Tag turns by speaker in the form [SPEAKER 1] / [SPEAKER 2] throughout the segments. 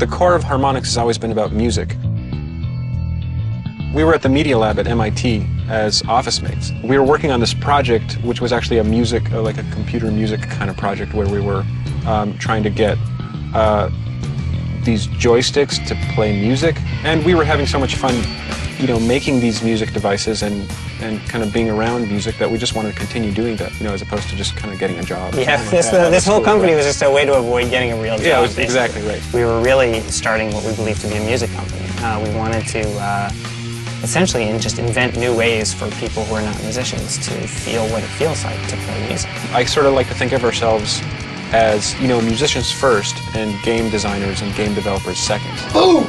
[SPEAKER 1] The core of Harmonix has always been about music. We were at the Media Lab at MIT as office mates. We were working on this project, which was actually a music, like a computer music kind of project, where we were trying to get these joysticks to play music. And we were having so much fun, you know, making these music devices and kind of being around music that we just wanted to continue doing that, you know, as opposed to just kind of getting a job.
[SPEAKER 2] Yeah, this whole company was just a way to avoid getting a real job.
[SPEAKER 1] Yeah, it was exactly right.
[SPEAKER 2] We were really starting what we believed to be a music company. We wanted to essentially just invent new ways for people who are not musicians to feel what it feels like to play music.
[SPEAKER 1] I sort of like to think of ourselves as, you know, musicians first and game designers and game developers second.
[SPEAKER 3] Boom!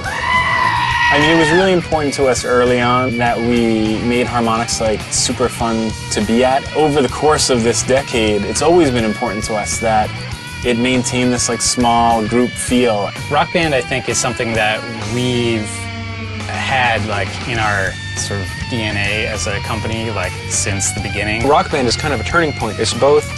[SPEAKER 4] I mean, it was really important to us early on that we made Harmonix like super fun to be at. Over the course of this decade, it's always been important to us that it maintained this like small group feel.
[SPEAKER 5] Rock Band, I think, is something that we've had like in our sort of DNA as a company like since the beginning.
[SPEAKER 1] Rock Band is kind of a turning point. It's both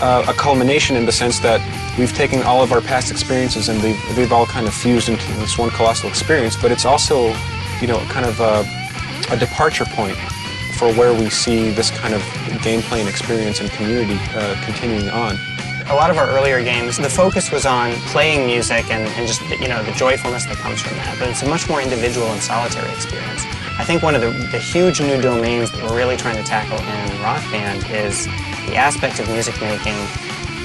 [SPEAKER 1] a culmination in the sense that we've taken all of our past experiences and they've all kind of fused into this one colossal experience, but it's also, you know, kind of a departure point for where we see this kind of game-playing experience and community continuing on.
[SPEAKER 2] A lot of our earlier games, the focus was on playing music and just, you know, the joyfulness that comes from that, but it's a much more individual and solitary experience. I think one of the huge new domains that we're really trying to tackle in Rock Band is the aspect of music making,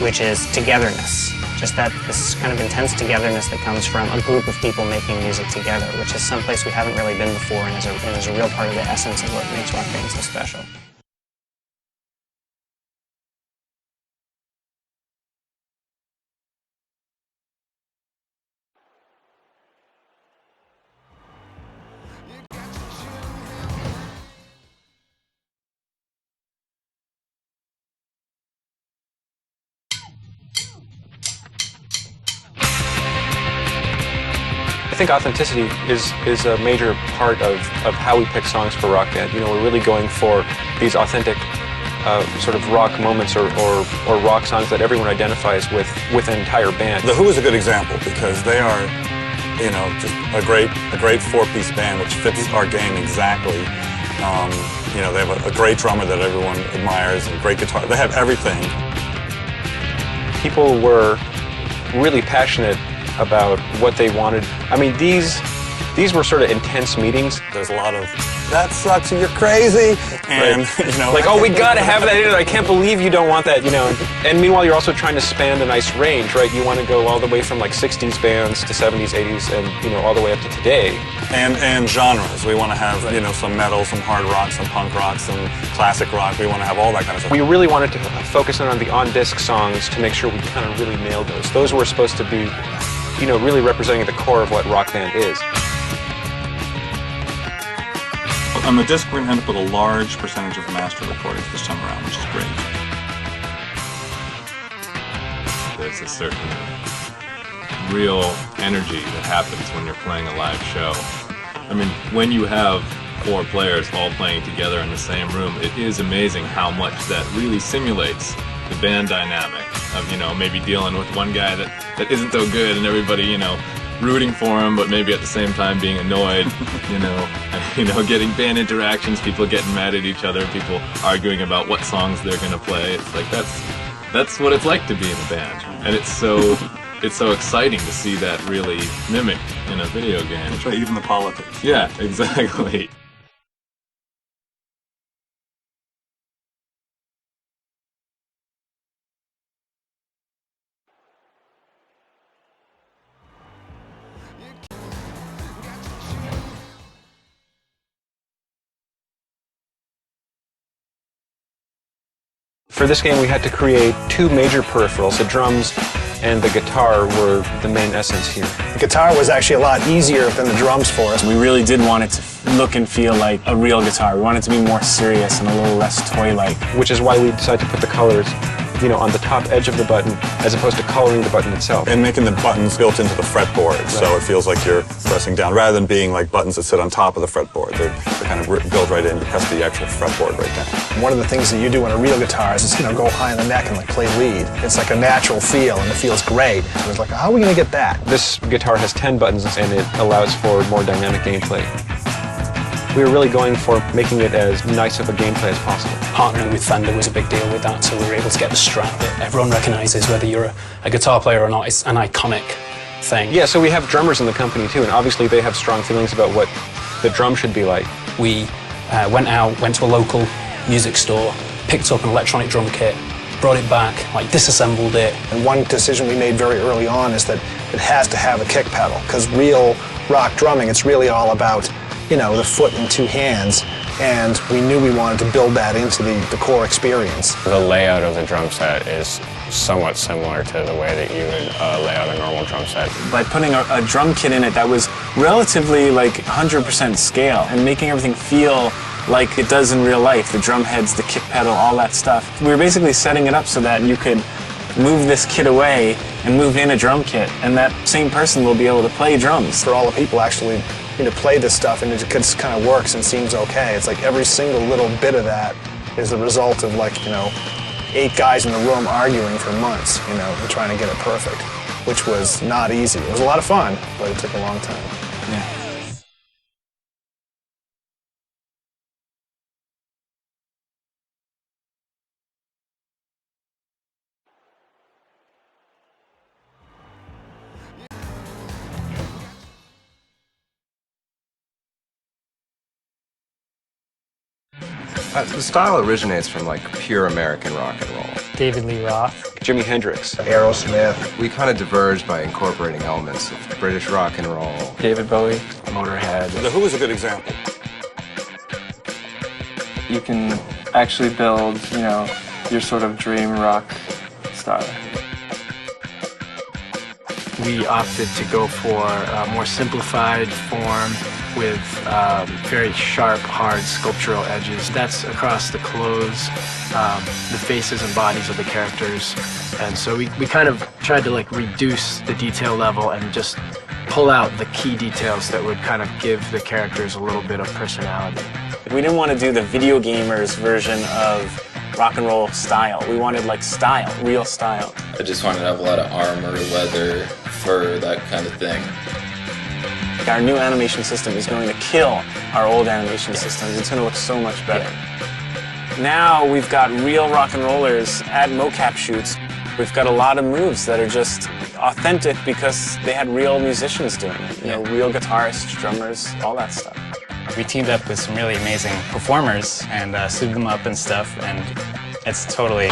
[SPEAKER 2] which is togetherness. Just that this kind of intense togetherness that comes from a group of people making music together, which is someplace we haven't really been before and is a real part of the essence of what makes Rock Band so special.
[SPEAKER 1] I think authenticity is a major part of how we pick songs for Rock Band. You know, we're really going for these authentic sort of rock moments or rock songs that everyone identifies with an entire band.
[SPEAKER 3] The Who is a good example because they are, you know, just a great four-piece band which fits our game exactly. You know, they have a great drummer that everyone admires and great guitar. They have everything.
[SPEAKER 1] People were really passionate about what they wanted. I mean, these were sort of intense meetings.
[SPEAKER 3] There's a lot of, that sucks, you're crazy, and,
[SPEAKER 1] right.
[SPEAKER 3] You know.
[SPEAKER 1] Like, oh, we gotta have that in it, I can't believe you don't want that, you know. And meanwhile, you're also trying to span a nice range, right? You want to go all the way from like 60s bands to 70s, 80s, and, you know, all the way up to today.
[SPEAKER 3] And genres. We want to have, you know, some metal, some hard rock, some punk rock, some classic rock. We want to have all that kind of stuff.
[SPEAKER 1] We really wanted to focus in on the on-disc songs to make sure we kind of really nailed those. Those were supposed to be, you know, really representing the core of what Rock Band is.
[SPEAKER 3] On the disc, we're going to end up with a large percentage of master recordings this time around, which is great.
[SPEAKER 6] There's a certain real energy that happens when you're playing a live show. I mean, when you have 4 players all playing together in the same room, it is amazing how much that really simulates the band dynamic of, you know, maybe dealing with one guy that isn't so good and everybody, you know, rooting for him, but maybe at the same time being annoyed, you know, getting band interactions, people getting mad at each other, people arguing about what songs they're gonna play. It's like that's what it's like to be in a band, and it's so exciting to see that really mimicked in a video game.
[SPEAKER 3] That's right, even the politics.
[SPEAKER 6] Yeah, exactly.
[SPEAKER 1] For this game, we had to create 2 major peripherals. The drums and the guitar were the main essence here.
[SPEAKER 7] The guitar was actually a lot easier than the drums for us.
[SPEAKER 4] We really did want it to look and feel like a real guitar. We wanted it to be more serious and a little less toy-like.
[SPEAKER 1] Which is why we decided to put the colors on the top edge of the button, as opposed to coloring the button itself.
[SPEAKER 3] And making the buttons built into the fretboard, so it feels like you're pressing down, rather than being like buttons that sit on top of the fretboard. They're kind of built right in. You press the actual fretboard right down.
[SPEAKER 7] One of the things that you do on a real guitar is just, go high in the neck and like play lead. It's like a natural feel, and it feels great. I was like, how are we going to get that?
[SPEAKER 1] This guitar has 10 buttons, and it allows for more dynamic gameplay. We were really going for making it as nice of a gameplay as possible.
[SPEAKER 8] Partnering with Fender was a big deal with that, so we were able to get the Strat that everyone recognizes, whether you're a guitar player or not. It's an iconic thing.
[SPEAKER 1] Yeah, so we have drummers in the company too, and obviously they have strong feelings about what the drum should be like.
[SPEAKER 8] We went to a local music store, picked up an electronic drum kit, brought it back, disassembled it.
[SPEAKER 7] And one decision we made very early on is that it has to have a kick pedal, because real rock drumming, it's really all about the foot and two hands, and we knew we wanted to build that into the core experience.
[SPEAKER 9] The layout of the drum set is somewhat similar to the way that you would lay out a normal drum set.
[SPEAKER 4] By putting a drum kit in it that was relatively 100% scale and making everything feel like it does in real life, the drum heads, the kick pedal, all that stuff. We were basically setting it up so that you could move this kit away and move in a drum kit, and that same person will be able to play drums.
[SPEAKER 7] For all the people actually play this stuff, and it just kind of works and seems okay. It's like every single little bit of that is the result of 8 guys in the room arguing for months, and trying to get it perfect, which was not easy. It was a lot of fun, but it took a long time.
[SPEAKER 4] Yeah.
[SPEAKER 10] The style originates from pure American rock and roll.
[SPEAKER 2] David Lee Roth.
[SPEAKER 1] Jimi Hendrix.
[SPEAKER 7] Aerosmith.
[SPEAKER 10] We kind of diverged by incorporating elements of British rock and roll.
[SPEAKER 4] David Bowie, Motorhead.
[SPEAKER 3] The Who is a good example.
[SPEAKER 11] You can actually build, your sort of dream rock style.
[SPEAKER 12] We opted to go for a more simplified form with very sharp, hard sculptural edges. That's across the clothes, the faces and bodies of the characters. And so we kind of tried to reduce the detail level and just pull out the key details that would kind of give the characters a little bit of personality.
[SPEAKER 4] We didn't want to do the video gamers version of rock and roll style. We wanted style, real style.
[SPEAKER 13] I just wanted to have a lot of armor, leather, fur, that kind of thing.
[SPEAKER 4] Our new animation system is going to kill our old animation systems. It's going to look so much better. Now we've got real rock and rollers at mocap shoots. We've got a lot of moves that are just authentic because they had real musicians doing it. Real guitarists, drummers, all that stuff.
[SPEAKER 5] We teamed up with some really amazing performers and suited them up and stuff, and it totally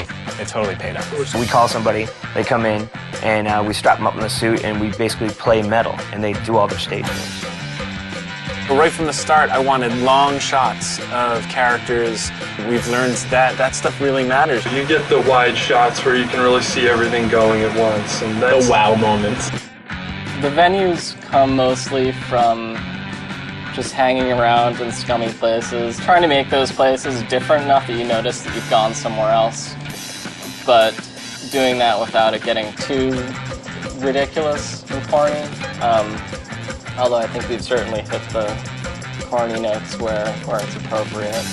[SPEAKER 5] paid off.
[SPEAKER 14] We call somebody, they come in, and we strap them up in the suit, and we basically play metal, and they do all their stage moves.
[SPEAKER 4] But right from the start, I wanted long shots of characters. We've learned that stuff really matters.
[SPEAKER 11] You get the wide shots where you can really see everything going at once, and that's
[SPEAKER 12] the wow moments.
[SPEAKER 11] The venues come mostly from just hanging around in scummy places, trying to make those places different enough that you notice that you've gone somewhere else, but doing that without it getting too ridiculous and corny. Although I think we've certainly hit the corny notes where it's appropriate.